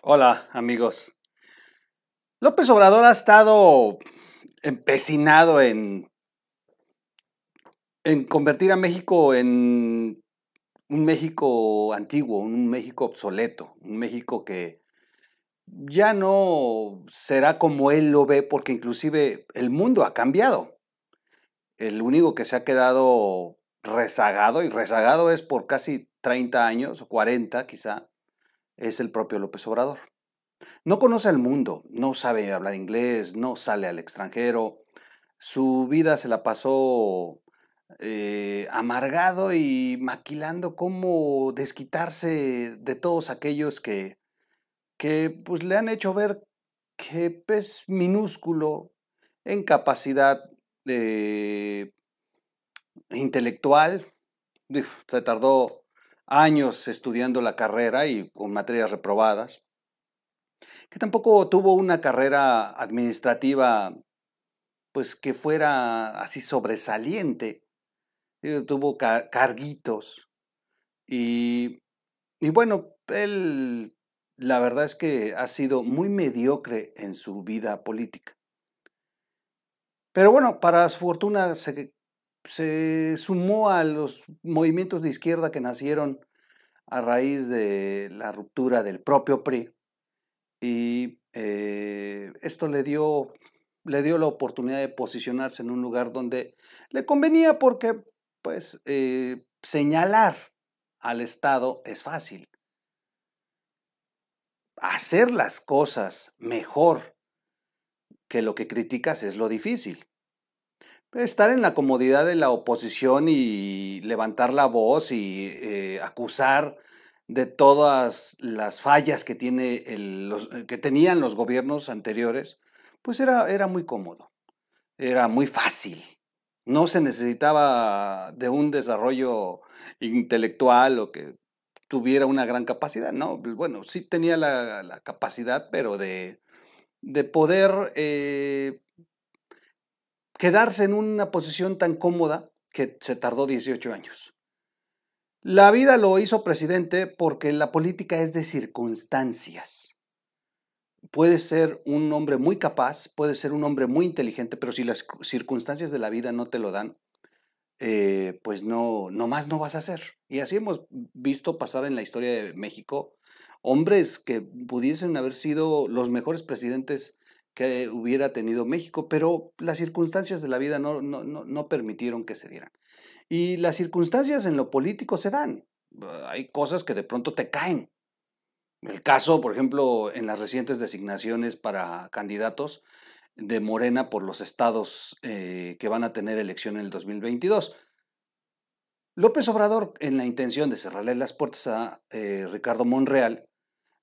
Hola, amigos. López Obrador ha estado empecinado en convertir a México en un México antiguo, un México obsoleto, un México que ya no será como él lo ve, porque inclusive el mundo ha cambiado. El único que se ha quedado rezagado, y rezagado es por casi 30 años, o 40 quizá, es el propio López Obrador. No conoce el mundo, no sabe hablar inglés, no sale al extranjero. Su vida se la pasó amargado y maquilando cómo desquitarse de todos aquellos que pues, le han hecho ver que es minúsculo en capacidad intelectual. Se tardó años estudiando la carrera y con materias reprobadas, que tampoco tuvo una carrera administrativa pues que fuera así sobresaliente. Tuvo carguitos y, y bueno, él la verdad es que ha sido muy mediocre en su vida política. Pero bueno, para su fortuna se sumó a los movimientos de izquierda que nacieron a raíz de la ruptura del propio PRI y esto le dio la oportunidad de posicionarse en un lugar donde le convenía porque, pues, señalar al Estado es fácil. Hacer las cosas mejor que lo que criticas es lo difícil. Estar en la comodidad de la oposición y levantar la voz y acusar de todas las fallas que que tenían los gobiernos anteriores, pues era muy cómodo. Era muy fácil. No se necesitaba de un desarrollo intelectual o que tuviera una gran capacidad, ¿no? Bueno, sí tenía la capacidad, pero de poder quedarse en una posición tan cómoda que se tardó 18 años. La vida lo hizo presidente porque la política es de circunstancias. Puedes ser un hombre muy capaz, puedes ser un hombre muy inteligente, pero si las circunstancias de la vida no te lo dan, pues no más no vas a hacer. Y así hemos visto pasar en la historia de México hombres que pudiesen haber sido los mejores presidentes que hubiera tenido México, pero las circunstancias de la vida no permitieron que se dieran. Y las circunstancias en lo político se dan. Hay cosas que de pronto te caen. El caso, por ejemplo, en las recientes designaciones para candidatos de Morena por los estados que van a tener elección en el 2022. López Obrador, en la intención de cerrarle las puertas a Ricardo Monreal,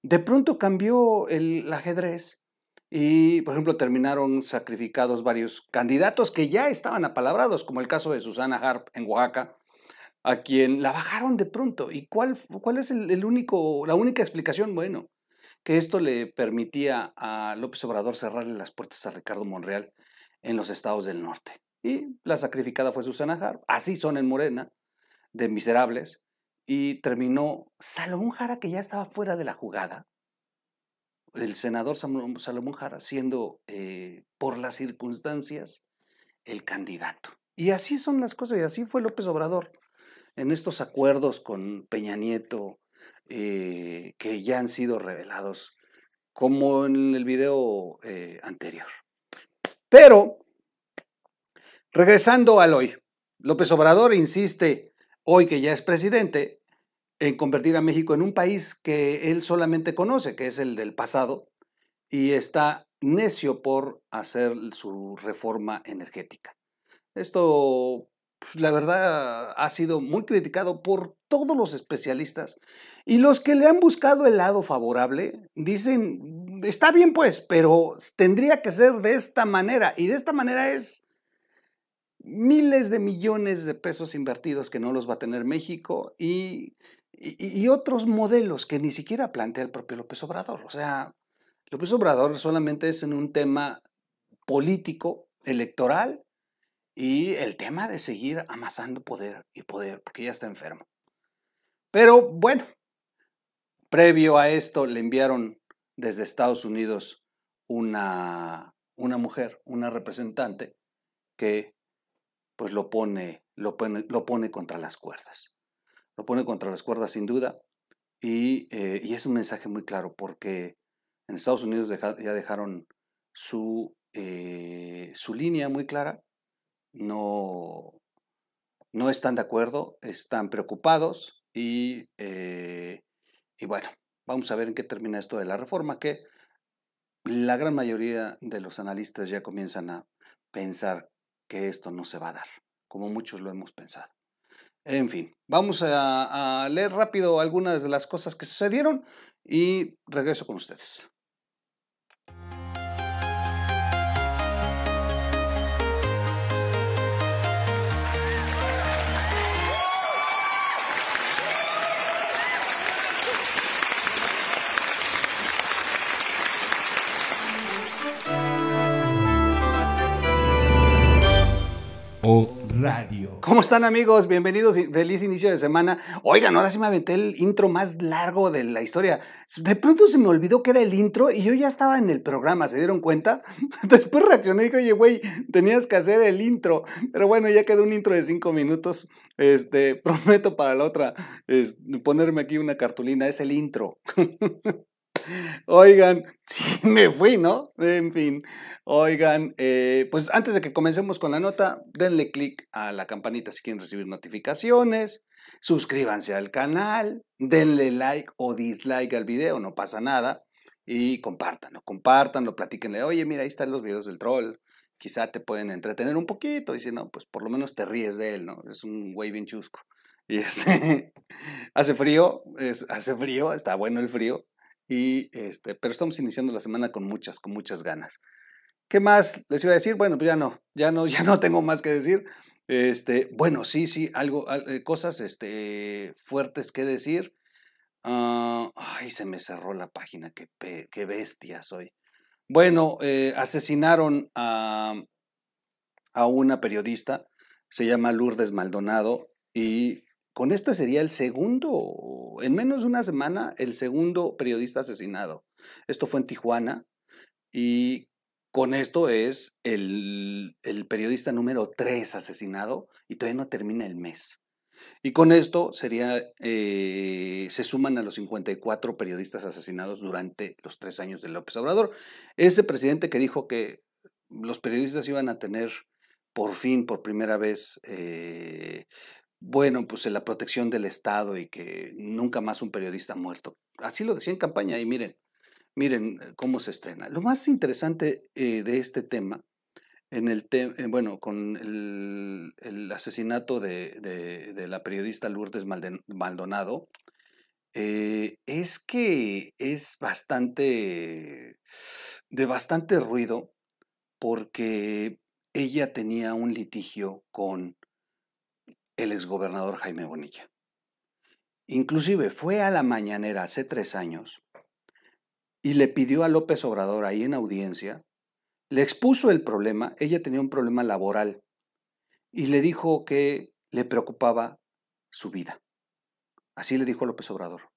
de pronto cambió el ajedrez y, por ejemplo, terminaron sacrificados varios candidatos que ya estaban apalabrados, como el caso de Susana Harp en Oaxaca, a quien la bajaron de pronto. ¿Y cuál es la única explicación? Bueno, que esto le permitía a López Obrador cerrarle las puertas a Ricardo Monreal en los estados del norte. Y la sacrificada fue Susana Harp. Así son en Morena, de miserables. Y terminó Salomón Jara, que ya estaba fuera de la jugada. El senador Salomón Jara siendo, por las circunstancias, el candidato. Y así son las cosas, y así fue López Obrador en estos acuerdos con Peña Nieto, que ya han sido revelados, como en el video anterior. Pero, regresando al hoy, López Obrador insiste, hoy que ya es presidente, en convertir a México en un país que él solamente conoce, que es el del pasado, y está necio por hacer su reforma energética. Esto, pues, la verdad, ha sido muy criticado por todos los especialistas y los que le han buscado el lado favorable dicen, está bien pues, pero tendría que ser de esta manera y de esta manera es miles de millones de pesos invertidos que no los va a tener México y otros modelos que ni siquiera plantea el propio López Obrador. O sea, López Obrador solamente es en un tema político, electoral, y el tema de seguir amasando poder y poder, porque ya está enfermo. Pero bueno, previo a esto le enviaron desde Estados Unidos una mujer, una representante, que pues lo pone contra las cuerdas. Lo pone contra las cuerdas sin duda, y es un mensaje muy claro, porque en Estados Unidos ya dejaron su línea muy clara. No están de acuerdo, están preocupados, y bueno, vamos a ver en qué termina esto de la reforma, que la gran mayoría de los analistas ya comienzan a pensar que esto no se va a dar, como muchos lo hemos pensado. En fin, vamos a leer rápido algunas de las cosas que sucedieron y regreso con ustedes. Radio. ¿Cómo están, amigos? Bienvenidos y feliz inicio de semana. Oigan, ahora sí me aventé el intro más largo de la historia. De pronto se me olvidó que era el intro y yo ya estaba en el programa, ¿se dieron cuenta? Después reaccioné y dije, oye, güey, tenías que hacer el intro. Pero bueno, ya quedó un intro de 5 minutos. Prometo para la otra ponerme aquí una cartulina, es el intro. Oigan, sí me fui, ¿no? En fin, oigan, pues antes de que comencemos con la nota, denle click a la campanita si quieren recibir notificaciones, suscríbanse al canal, denle like o dislike al video, no pasa nada, y compártanlo, platíquenle, oye, mira, ahí están los videos del troll, quizá te pueden entretener un poquito, y si no, pues por lo menos te ríes de él, ¿no? Es un güey bien chusco. Y hace frío, está bueno el frío. Pero estamos iniciando la semana con muchas ganas. ¿Qué más les iba a decir? Bueno, pues ya no tengo más que decir. Bueno, sí, cosas fuertes que decir. Ay, se me cerró la página, qué bestia soy. Bueno, asesinaron a una periodista, se llama Lourdes Maldonado, y con este sería el segundo, en menos de una semana, el segundo periodista asesinado. Esto fue en Tijuana, y con esto es el periodista número 3 asesinado, y todavía no termina el mes. Y con esto se suman a los 54 periodistas asesinados durante los 3 años de López Obrador. Ese presidente que dijo que los periodistas iban a tener por fin, por primera vez, pues la protección del Estado, y que nunca más un periodista muerto. Así lo decía en campaña, y miren cómo se estrena. Lo más interesante de este tema, con el asesinato de la periodista Lourdes Maldonado, es que es de bastante ruido, porque ella tenía un litigio con el exgobernador Jaime Bonilla. Inclusive fue a la mañanera hace 3 años y le pidió a López Obrador ahí en audiencia, le expuso el problema. Ella tenía un problema laboral y le dijo que le preocupaba su vida. Así le dijo a López Obrador.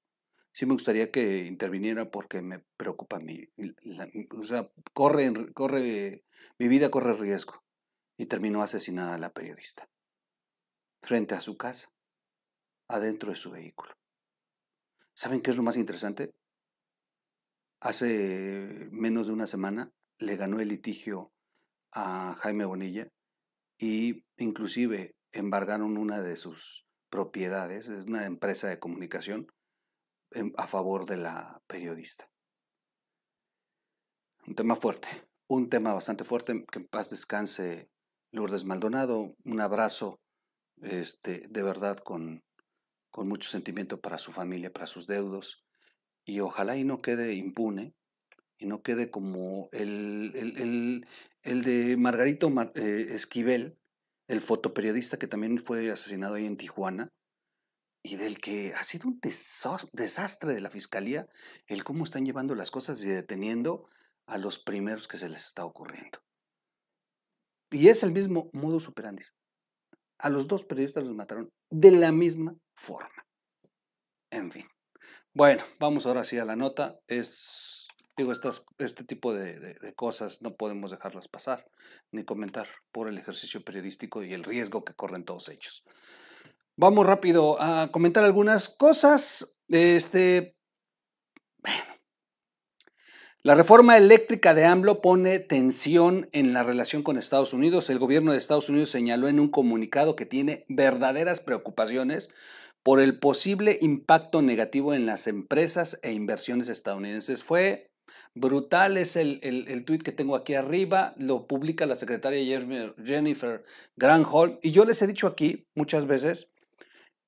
Sí me gustaría que interviniera porque me preocupa mi vida corre riesgo. Y terminó asesinada la periodista frente a su casa, adentro de su vehículo. ¿Saben qué es lo más interesante? Hace menos de una semana le ganó el litigio a Jaime Bonilla, y inclusive embargaron una de sus propiedades, es una empresa de comunicación, a favor de la periodista. Un tema bastante fuerte. Que en paz descanse Lourdes Maldonado. Un abrazo, de verdad, con mucho sentimiento para su familia, para sus deudos, y ojalá y no quede impune, y no quede como el de Margarito Esquivel, el fotoperiodista que también fue asesinado ahí en Tijuana, y del que ha sido un desastre de la fiscalía el cómo están llevando las cosas y deteniendo a los primeros que se les está ocurriendo. Y es el mismo modus operandi. A los 2 periodistas los mataron de la misma forma. En fin. Bueno, vamos ahora sí a la nota. Es Digo, este tipo de cosas no podemos dejarlas pasar ni comentar por el ejercicio periodístico y el riesgo que corren todos ellos. Vamos rápido a comentar algunas cosas. La reforma eléctrica de AMLO pone tensión en la relación con Estados Unidos. El gobierno de Estados Unidos señaló en un comunicado que tiene verdaderas preocupaciones por el posible impacto negativo en las empresas e inversiones estadounidenses. Fue brutal, es el tuit que tengo aquí arriba, lo publica la secretaria Jennifer Granholm, y yo les he dicho aquí muchas veces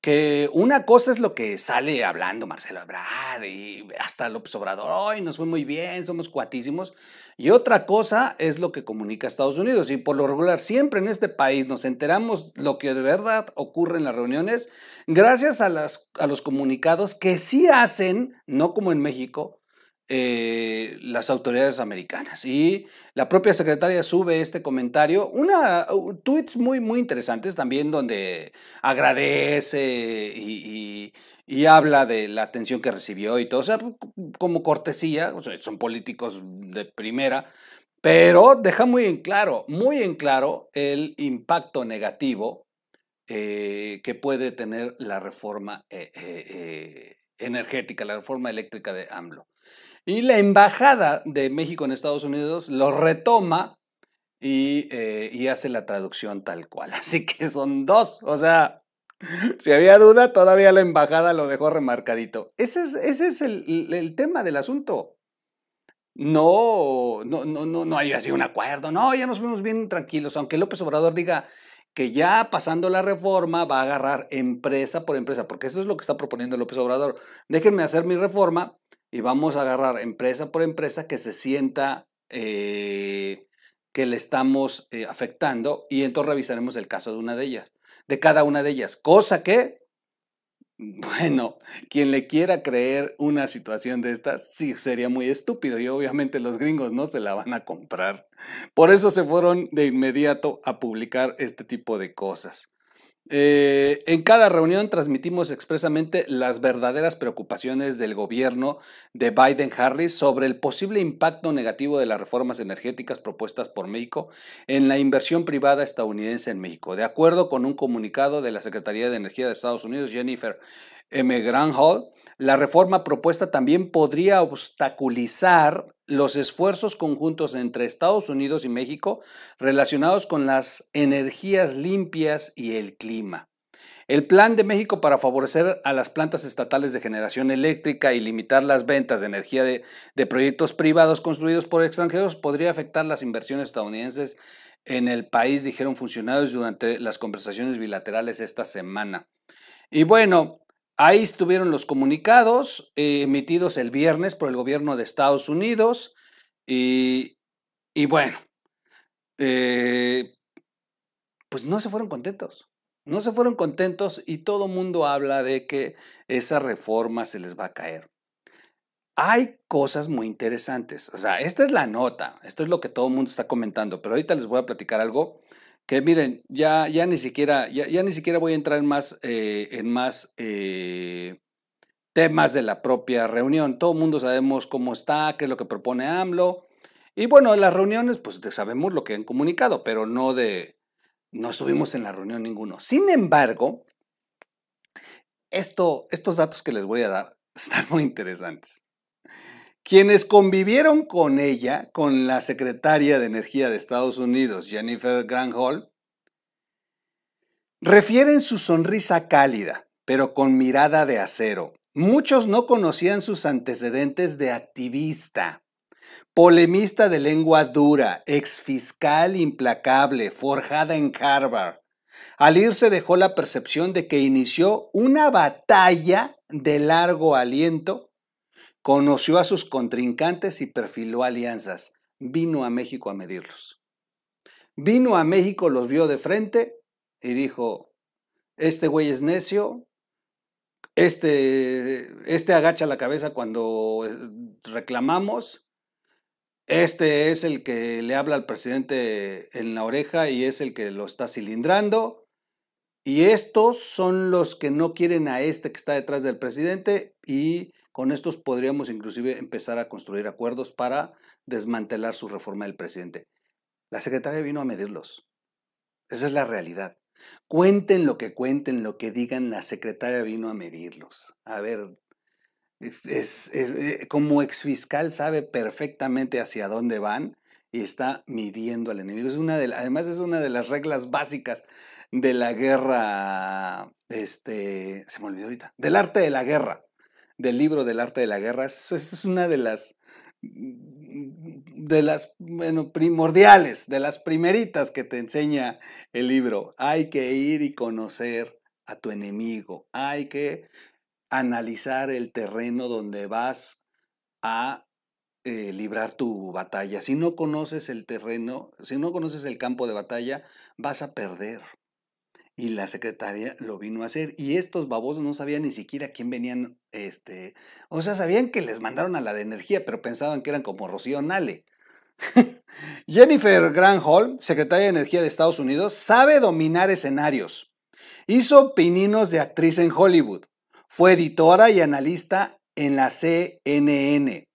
que una cosa es lo que sale hablando Marcelo Ebrard y hasta López Obrador, hoy nos fue muy bien, somos cuatísimos, y otra cosa es lo que comunica Estados Unidos, y por lo regular siempre en este país nos enteramos lo que de verdad ocurre en las reuniones gracias a los comunicados que sí hacen, no como en México, las autoridades americanas. Y la propia secretaria sube este comentario, tweets muy interesantes también donde agradece y habla de la atención que recibió y todo, o sea, como cortesía, o sea, son políticos de primera, pero deja muy en claro el impacto negativo que puede tener la reforma energética, la reforma eléctrica de AMLO. Y la embajada de México en Estados Unidos lo retoma y hace la traducción tal cual. Así que son dos, o sea, si había duda, todavía la embajada lo dejó remarcadito. Ese es el tema del asunto. No hay así un acuerdo. No, ya nos fuimos bien tranquilos. Aunque López Obrador diga que ya pasando la reforma va a agarrar empresa por empresa, porque eso es lo que está proponiendo López Obrador. Déjenme hacer mi reforma y vamos a agarrar empresa por empresa que se sienta que le estamos afectando y entonces revisaremos el caso de una de ellas, de cada una de ellas. Cosa que bueno, quien le quiera creer una situación de estas, sí sería muy estúpido y obviamente los gringos no se la van a comprar. Por eso se fueron de inmediato a publicar este tipo de cosas. En cada reunión transmitimos expresamente las verdaderas preocupaciones del gobierno de Biden-Harris sobre el posible impacto negativo de las reformas energéticas propuestas por México en la inversión privada estadounidense en México. De acuerdo con un comunicado de la Secretaría de Energía de Estados Unidos, Jennifer M. Granholm, la reforma propuesta también podría obstaculizar los esfuerzos conjuntos entre Estados Unidos y México relacionados con las energías limpias y el clima. El plan de México para favorecer a las plantas estatales de generación eléctrica y limitar las ventas de energía de proyectos privados construidos por extranjeros podría afectar las inversiones estadounidenses en el país, dijeron funcionarios durante las conversaciones bilaterales esta semana. Y bueno, ahí estuvieron los comunicados emitidos el viernes por el gobierno de Estados Unidos y bueno, pues no se fueron contentos. No se fueron contentos y todo mundo habla de que esa reforma se les va a caer. Hay cosas muy interesantes. O sea, esta es la nota. Esto es lo que todo el mundo está comentando. Pero ahorita les voy a platicar algo que miren, ya ni siquiera voy a entrar en más temas de la propia reunión. Todo el mundo sabemos cómo está, qué es lo que propone AMLO. Y bueno, las reuniones, pues sabemos lo que han comunicado, pero no estuvimos en la reunión ninguno. Sin embargo, estos datos que les voy a dar están muy interesantes. Quienes convivieron con ella, con la secretaria de Energía de Estados Unidos, Jennifer Granholm, refieren su sonrisa cálida, pero con mirada de acero. Muchos no conocían sus antecedentes de activista, polemista de lengua dura, exfiscal implacable, forjada en Harvard. Al irse dejó la percepción de que inició una batalla de largo aliento, conoció a sus contrincantes y perfiló alianzas. Vino a México a medirlos. Vino a México, los vio de frente y dijo, este güey es necio, este agacha la cabeza cuando reclamamos, este es el que le habla al presidente en la oreja y es el que lo está cilindrando, y estos son los que no quieren a este que está detrás del presidente y Con estos podríamos inclusive empezar a construir acuerdos para desmantelar su reforma del presidente. La secretaria vino a medirlos. Esa es la realidad. Cuenten, lo que digan, la secretaria vino a medirlos. A ver, como exfiscal sabe perfectamente hacia dónde van y está midiendo al enemigo. Además es una de las reglas básicas de la guerra, se me olvidó ahorita, del arte de la guerra, del libro del arte de la guerra. Es una bueno, primordiales, de las primeritas que te enseña el libro. Hay que ir y conocer a tu enemigo. Hay que analizar el terreno donde vas a librar tu batalla. Si no conoces el terreno, si no conoces el campo de batalla, vas a perder. Y la secretaria lo vino a hacer. Y estos babosos no sabían ni siquiera quién venían, o sea, sabían que les mandaron a la de energía, pero pensaban que eran como Rocío Nale. Jennifer Granholm, secretaria de Energía de Estados Unidos, sabe dominar escenarios. Hizo pininos de actriz en Hollywood. Fue editora y analista en la CNN.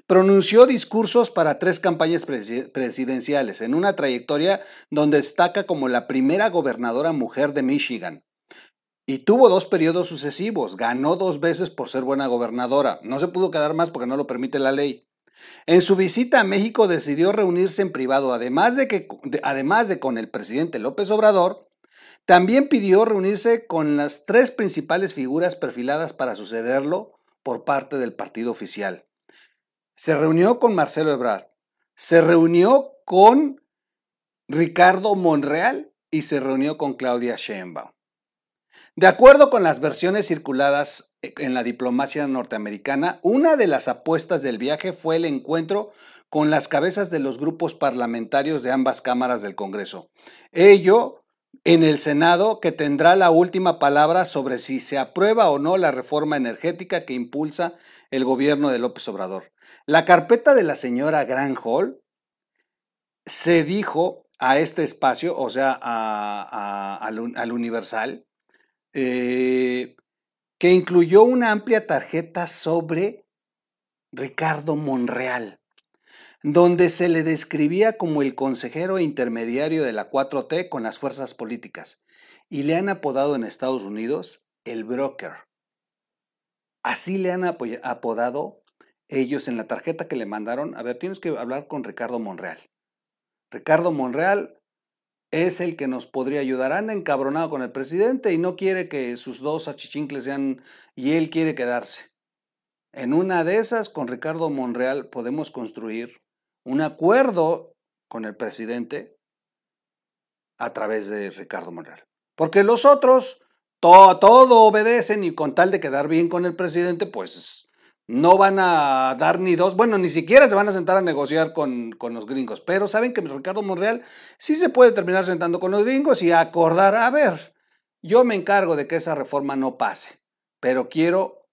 Pronunció discursos para 3 campañas presidenciales, en una trayectoria donde destaca como la primera gobernadora mujer de Michigan. Y tuvo 2 periodos sucesivos. Ganó 2 veces por ser buena gobernadora. No se pudo quedar más porque no lo permite la ley. En su visita a México decidió reunirse en privado, además de con el presidente López Obrador. También pidió reunirse con las 3 principales figuras perfiladas para sucederlo por parte del partido oficial. Se reunió con Marcelo Ebrard, se reunió con Ricardo Monreal y se reunió con Claudia Sheinbaum. De acuerdo con las versiones circuladas en la diplomacia norteamericana, una de las apuestas del viaje fue el encuentro con las cabezas de los grupos parlamentarios de ambas cámaras del Congreso. Ello en el Senado, que tendrá la última palabra sobre si se aprueba o no la reforma energética que impulsa el gobierno de López Obrador. La carpeta de la señora Granholm se dijo a este espacio, o sea, al Universal, que incluyó una amplia tarjeta sobre Ricardo Monreal, donde se le describía como el consejero intermediario de la 4T con las fuerzas políticas, y le han apodado en Estados Unidos el broker. Así le han apodado ellos en la tarjeta que le mandaron. A ver, tienes que hablar con Ricardo Monreal. Ricardo Monreal es el que nos podría ayudar. Anda encabronado con el presidente y no quiere que sus 2 achichincles sean, y él quiere quedarse. En una de esas, con Ricardo Monreal podemos construir un acuerdo con el presidente a través de Ricardo Monreal. Porque los otros todo obedecen, y con tal de quedar bien con el presidente, pues no van a dar ni 2, bueno, ni siquiera se van a sentar a negociar con los gringos. Pero saben que Ricardo Monreal sí se puede terminar sentando con los gringos y acordar, a ver, yo me encargo de que esa reforma no pase, pero quiero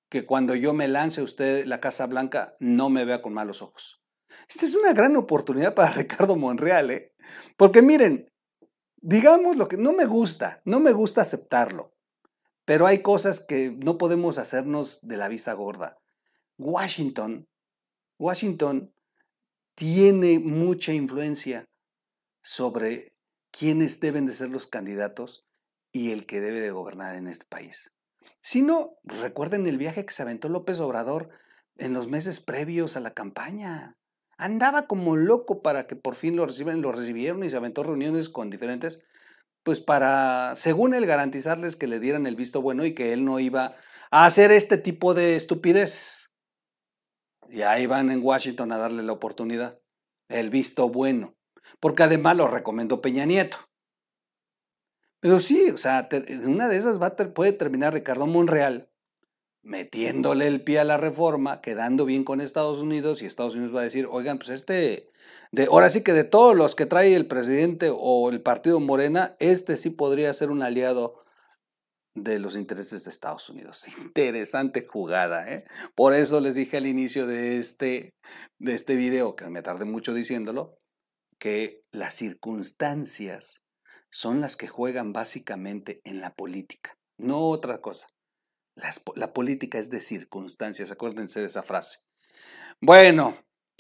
que cuando yo me lance usted la Casa Blanca no me vea con malos ojos. Esta es una gran oportunidad para Ricardo Monreal, porque miren, digamos lo que no me gusta aceptarlo, pero hay cosas que no podemos hacernos de la vista gorda. Washington tiene mucha influencia sobre quiénes deben de ser los candidatos y el que debe de gobernar en este país. Si no, pues recuerden el viaje que se aventó López Obrador en los meses previos a la campaña. Andaba como loco para que por fin lo recibieron y se aventó reuniones con diferentes, pues para, según él, garantizarles que le dieran el visto bueno y que él no iba a hacer este tipo de estupidez. Y ahí van en Washington a darle la oportunidad, el visto bueno, porque además lo recomendó Peña Nieto. Pero sí, o sea, en una de esas puede terminar Ricardo Monreal metiéndole el pie a la reforma, quedando bien con Estados Unidos, y Estados Unidos va a decir, oigan, pues ahora sí que de todos los que trae el presidente o el partido Morena, sí podría ser un aliado de los intereses de Estados Unidos. Interesante jugada, ¿eh? Por eso les dije al inicio de este video, que me tardé mucho diciéndolo, que las circunstancias son las que juegan básicamente en la política, no otra cosa. La política es de circunstancias, acuérdense de esa frase. Bueno,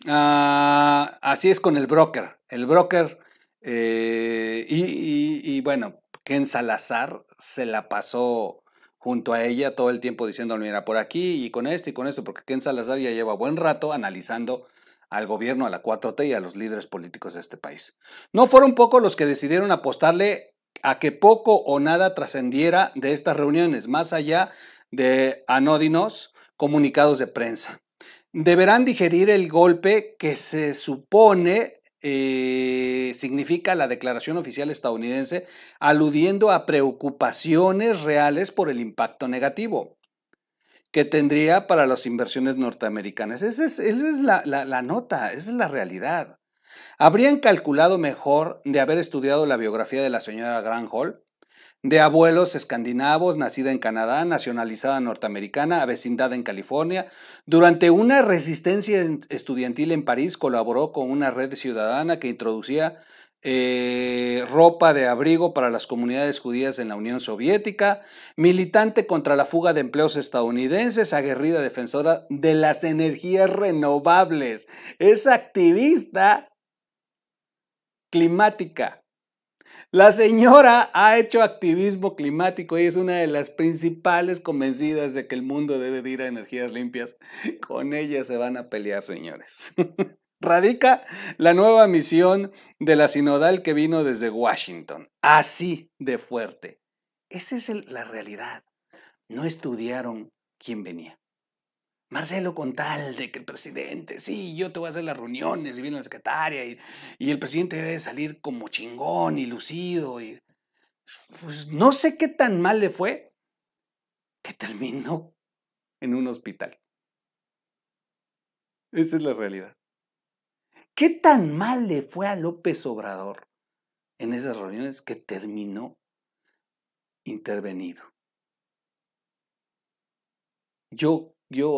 así es con el broker. El broker, y bueno, Ken Salazar se la pasó junto a ella todo el tiempo diciendo, mira, por aquí y con esto, porque Ken Salazar ya lleva buen rato analizando al gobierno, a la 4T y a los líderes políticos de este país. No fueron pocos los que decidieron apostarle a que poco o nada trascendiera de estas reuniones, más allá de anódinos comunicados de prensa. Deberán digerir el golpe que se supone significa la declaración oficial estadounidense, aludiendo a preocupaciones reales por el impacto negativo que tendría para las inversiones norteamericanas. Esa es la nota, esa es la realidad. ¿Habrían calculado mejor de haber estudiado la biografía de la señora Granholm? De abuelos escandinavos, nacida en Canadá, nacionalizada norteamericana, avecindada en California. Durante una resistencia estudiantil en París colaboró con una red ciudadana que introducía ropa de abrigo para las comunidades judías en la Unión Soviética, militante contra la fuga de empleos estadounidenses, aguerrida defensora de las energías renovables. Es activista climática. La señora ha hecho activismo climático y es una de las principales convencidas de que el mundo debe de ir a energías limpias. Con ella se van a pelear, señores. Radica la nueva misión de la sinodal que vino desde Washington. Así de fuerte. Esa es la realidad. No estudiaron quién venía. Marcelo, con tal de que el presidente, sí, yo te voy a hacer las reuniones y viene la secretaria y el presidente debe salir como chingón y lucido. Pues no sé qué tan mal le fue que terminó en un hospital. Esa es la realidad. ¿Qué tan mal le fue a López Obrador en esas reuniones que terminó intervenido? Yo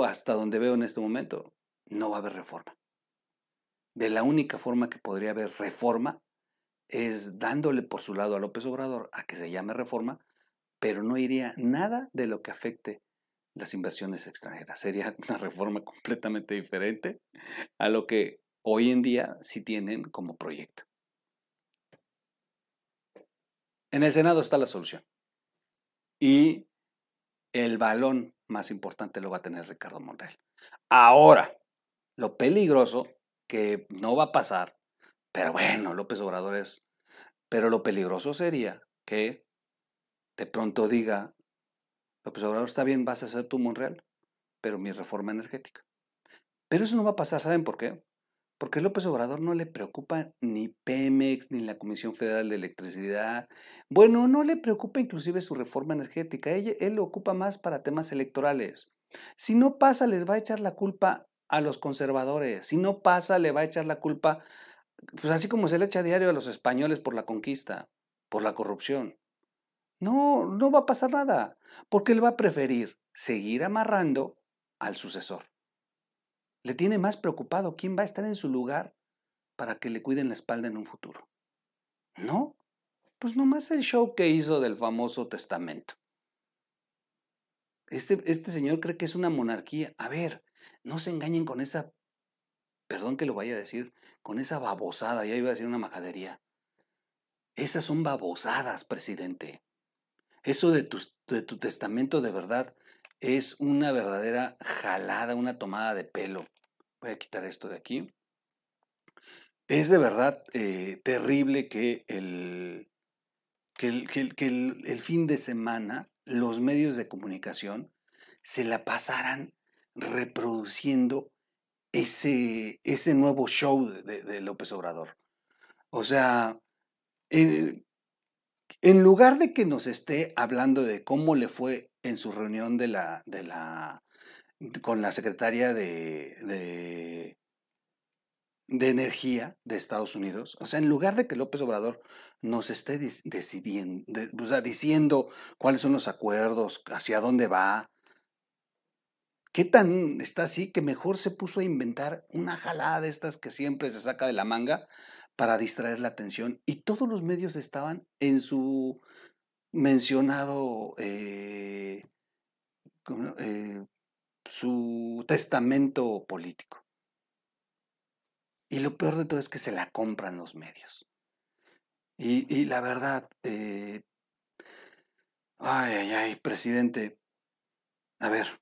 hasta donde veo en este momento, no va a haber reforma. De la única forma que podría haber reforma es dándole por su lado a López Obrador a que se llame reforma, pero no iría nada de lo que afecte las inversiones extranjeras. Sería una reforma completamente diferente a lo que hoy en día sí tienen como proyecto. En el Senado está la solución. Y el balón más importante lo va a tener Ricardo Monreal. Ahora, lo peligroso, que no va a pasar, pero bueno, López Obrador es... Pero lo peligroso sería que de pronto diga, López Obrador, está bien, vas a hacer tu Monreal, pero mi reforma energética. Pero eso no va a pasar, ¿saben por qué? Porque a López Obrador no le preocupa ni Pemex, ni la Comisión Federal de Electricidad. Bueno, no le preocupa inclusive su reforma energética. Él lo ocupa más para temas electorales. Si no pasa, les va a echar la culpa a los conservadores. Si no pasa, le va a echar la culpa, pues así como se le echa a diario a los españoles por la conquista, por la corrupción. No, no va a pasar nada, porque él va a preferir seguir amarrando al sucesor. Le tiene más preocupado quién va a estar en su lugar para que le cuiden la espalda en un futuro. ¿No? Pues nomás el show que hizo del famoso testamento. Este señor cree que es una monarquía. A ver, no se engañen con esa, perdón que lo vaya a decir, con esa babosada, ya iba a decir una majadería. Esas son babosadas, presidente. Eso de tu testamento de verdad es una verdadera jalada, una tomada de pelo. Voy a quitar esto de aquí. Es de verdad terrible que el fin de semana los medios de comunicación se la pasaran reproduciendo ese nuevo show de López Obrador. O sea, en lugar de que nos esté hablando de cómo le fue en su reunión con la secretaria de energía de Estados Unidos, o sea, en lugar de que López Obrador nos esté decidiendo, o sea, diciendo cuáles son los acuerdos, hacia dónde va, qué tan está así que mejor se puso a inventar una jalada de estas que siempre se saca de la manga para distraer la atención y todos los medios estaban en su mencionado su testamento político. Y lo peor de todo es que se la compran los medios. Y la verdad, presidente, a ver,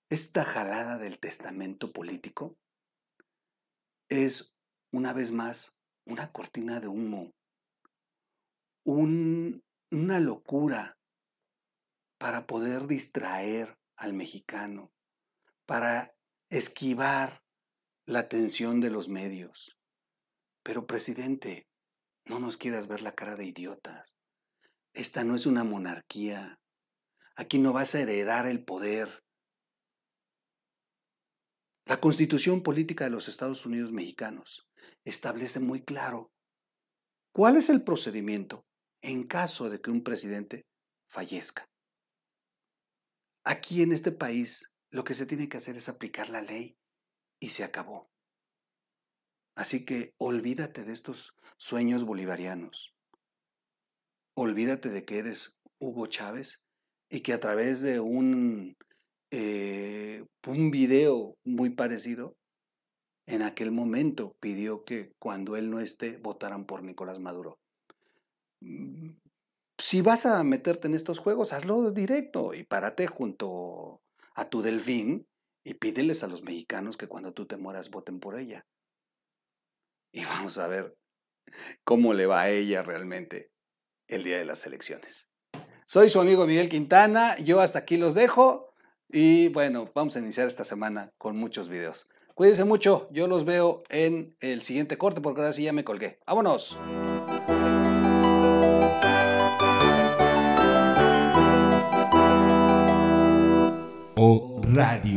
esta jalada del testamento político es, una vez más, una cortina de humo, una locura para poder distraer al mexicano, para esquivar la atención de los medios. Pero, presidente, no nos quieras ver la cara de idiotas. Esta no es una monarquía. Aquí no vas a heredar el poder. La Constitución Política de los Estados Unidos Mexicanos establece muy claro cuál es el procedimiento en caso de que un presidente fallezca. Aquí en este país lo que se tiene que hacer es aplicar la ley y se acabó. Así que olvídate de estos sueños bolivarianos. Olvídate de que eres Hugo Chávez y que a través de un video muy parecido, en aquel momento pidió que cuando él no esté, votaran por Nicolás Maduro. Si vas a meterte en estos juegos, hazlo directo y párate junto a tu delfín y pídeles a los mexicanos que cuando tú te mueras voten por ella. Y vamos a ver cómo le va a ella realmente el día de las elecciones. Soy su amigo Miguel Quintana, yo hasta aquí los dejo y bueno, vamos a iniciar esta semana con muchos videos. Cuídense mucho, yo los veo en el siguiente corte porque ahora sí ya me colgué. ¡Vámonos! O Radio.